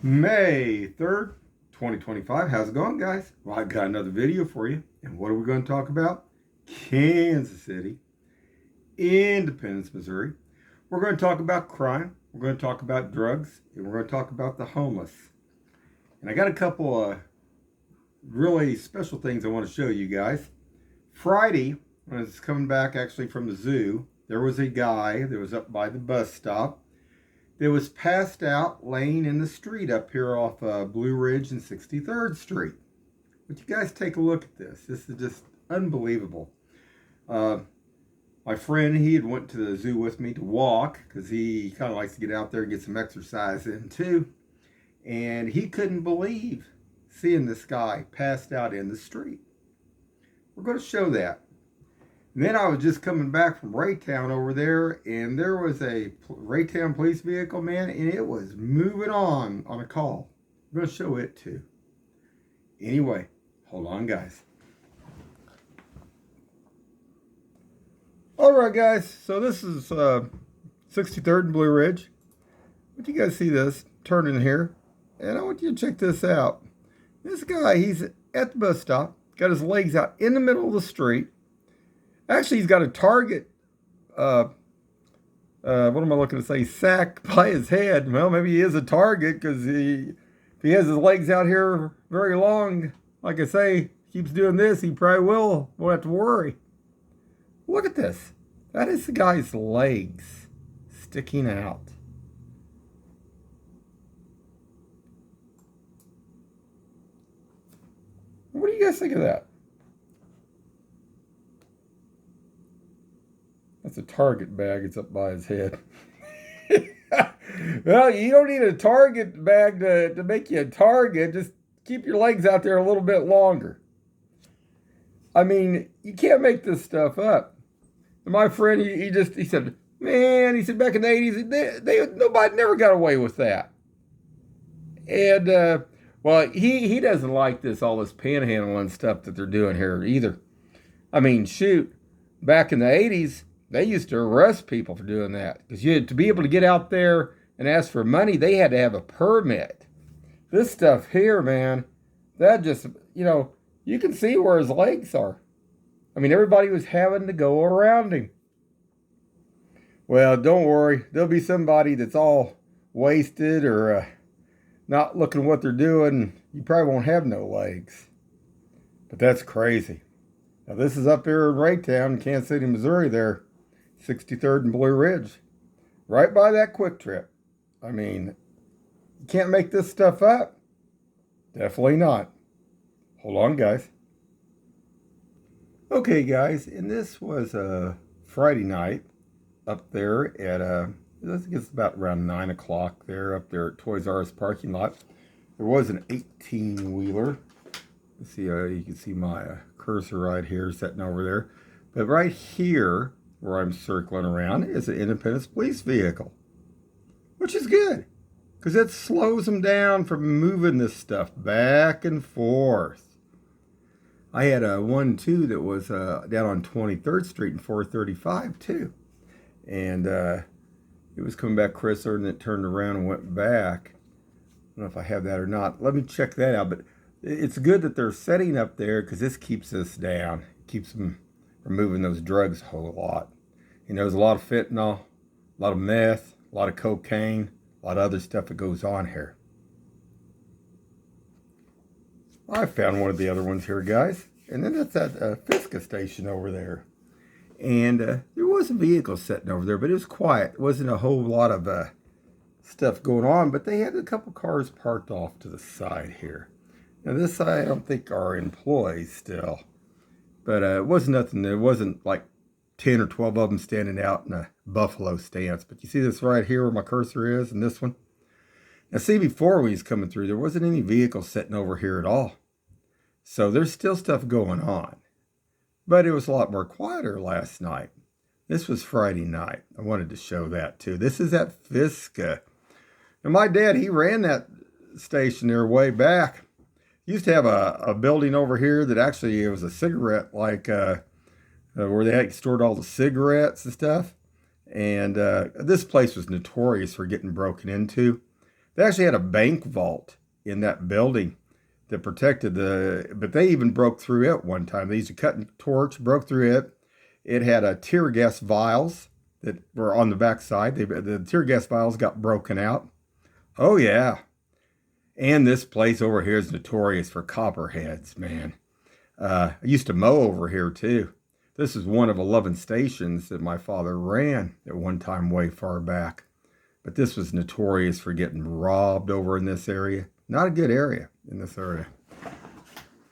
May 3rd, 2025. How's it going, guys? Well, I've got another video for you. And what are we going to talk about? Kansas City, Independence, Missouri. We're going to talk about crime. We're going to talk about drugs. And we're going to talk about the homeless. And I got a couple of really special things I want to show you guys. Friday, when I was coming back actually from the zoo, there was a guy that was up by the bus stop that was passed out laying in the street up here off Blue Ridge and 63rd Street. But you guys take a look at this. This is just unbelievable. My friend, he had went to the zoo with me to walk because he kind of likes to get out there and get some exercise in too. And he couldn't believe seeing this guy passed out in the street. We're going to show that. And then I was just coming back from Raytown over there, and there was a Raytown police vehicle, man, and it was moving on a call. I'm going to show it too. Anyway, hold on, guys. All right, guys. So this is 63rd and Blue Ridge. But you guys see this turning here, and I want you to check this out. This guy, he's at the bus stop, got his legs out in the middle of the street. Actually, he's got a target, what am I looking to say, sack by his head. Well, maybe he is a target because if he has his legs out here very long, like I say, keeps doing this, he probably won't have to worry. Look at this. That is the guy's legs sticking out. What do you guys think of that? That's a target bag. It's up by his head. Well, you don't need a target bag to make you a target. Just keep your legs out there a little bit longer. I mean, you can't make this stuff up. And my friend, he said, man, he said back in the 80s, nobody never got away with that. And, well, he doesn't like all this panhandling stuff that they're doing here either. I mean, shoot, back in the 80s, they used to arrest people for doing that. Because to be able to get out there and ask for money, they had to have a permit. This stuff here, man, that just, you can see where his legs are. I mean, everybody was having to go around him. Well, don't worry. There'll be somebody that's all wasted or not looking what they're doing. You probably won't have no legs. But that's crazy. Now, this is up here in Raytown, Kansas City, Missouri there. 63rd and Blue Ridge. Right by that Quick Trip. I mean, you can't make this stuff up. Definitely not. Hold on, guys. Okay, guys, and this was Friday night up there at, I think it's about around 9 o'clock there, up there at Toys R Us parking lot. There was an 18-wheeler. Let's see, you can see my cursor right here sitting over there. But right here, where I'm circling around, is an Independence police vehicle, which is good because it slows them down from moving this stuff back and forth. I had a one too that was down on 23rd Street and 435 too, and it was coming back crisper, and it turned around and went back. I don't know if I have that or not. Let me check that out. But it's good that they're setting up there because this keeps us down, keeps them from moving those drugs a whole lot. There's a lot of fentanyl, a lot of meth, a lot of cocaine, a lot of other stuff that goes on here. I found one of the other ones here, guys. And then that's that Fisca station over there. And there was a vehicle sitting over there, but it was quiet. It wasn't a whole lot of stuff going on, but they had a couple cars parked off to the side here. Now this side, I don't think are employees still. But it wasn't nothing. It wasn't like 10 or 12 of them standing out in a buffalo stance. But you see this right here where my cursor is, and this one? Now see, before we was coming through, there wasn't any vehicle sitting over here at all. So there's still stuff going on. But it was a lot more quieter last night. This was Friday night. I wanted to show that too. This is at Fisca. And my dad, he ran that station there way back. Used to have a building over here that actually it was a cigarette, like where they had stored all the cigarettes and stuff. And this place was notorious for getting broken into. They actually had a bank vault in that building that protected but they even broke through it one time. They used a cutting torch, broke through it. It had tear gas vials that were on the backside. The tear gas vials got broken out. Oh, yeah. And this place over here is notorious for copperheads, man. I used to mow over here too. This is one of 11 stations that my father ran at one time way far back. But this was notorious for getting robbed over in this area. Not a good area in this area.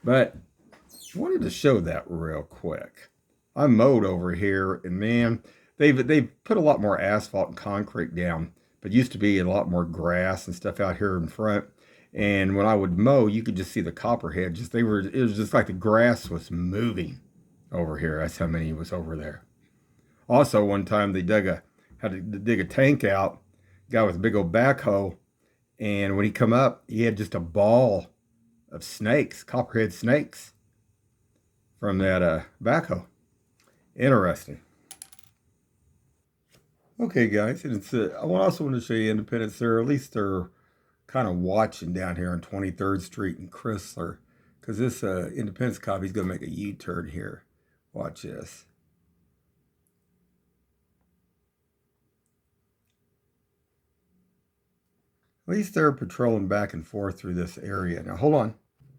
But I wanted to show that real quick. I mowed over here, and man, they've put a lot more asphalt and concrete down, but used to be a lot more grass and stuff out here in front. And when I would mow, you could just see the copperhead. It was just like the grass was moving over here. That's how many was over there. Also, one time they had to dig a tank out. Guy with a big old backhoe, and when he come up, he had just a ball of snakes, copperhead snakes, from that backhoe. Interesting. Okay, guys, and I also want to show you Independence there. At least they're kind of watching down here on 23rd Street in Chrysler, because this Independence cop, he's going to make a U-turn here. Watch this. At least they're patrolling back and forth through this area. Now, hold on.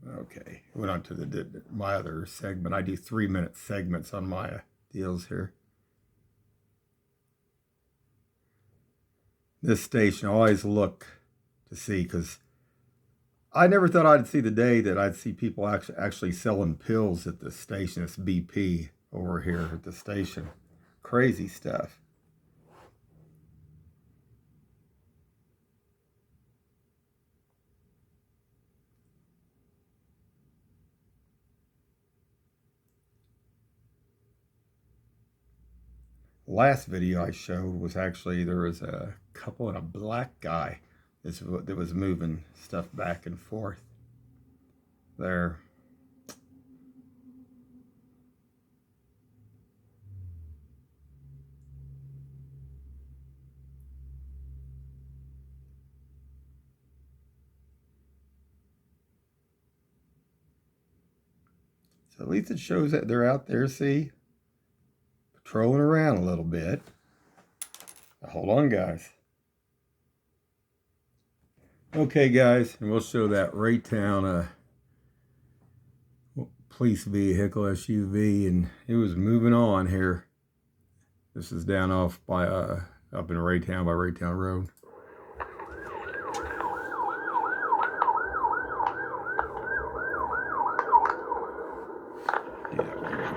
Okay, went on to my other segment. I do 3-minute segments on my deals here. This station, I always look to see, because I never thought I'd see the day that I'd see people actually selling pills at the station. It's BP over here at the station. Crazy stuff. Last video I showed was actually there was a couple and a black guy that was moving stuff back and forth there. So at least it shows that they're out there, see? Patrolling around a little bit. Now, hold on, guys. Okay, guys, and we'll show that Raytown police vehicle SUV, and it was moving on here. This is down off by up in Raytown by Raytown Road.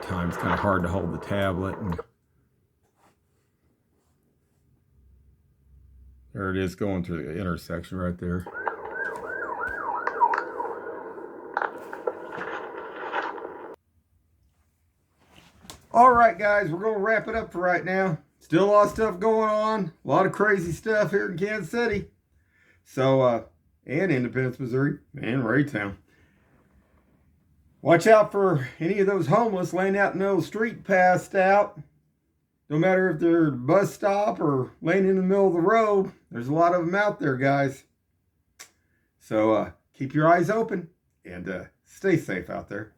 Times kind of hard to hold the tablet, and there it is going through the intersection right there. All right, guys, we're going to wrap it up for right now. Still a lot of stuff going on, a lot of crazy stuff here in Kansas City. So, and Independence, Missouri, and Raytown. Watch out for any of those homeless laying out in the middle of the street passed out. No matter if they're at a bus stop or laying in the middle of the road, there's a lot of them out there, guys. So keep your eyes open and stay safe out there.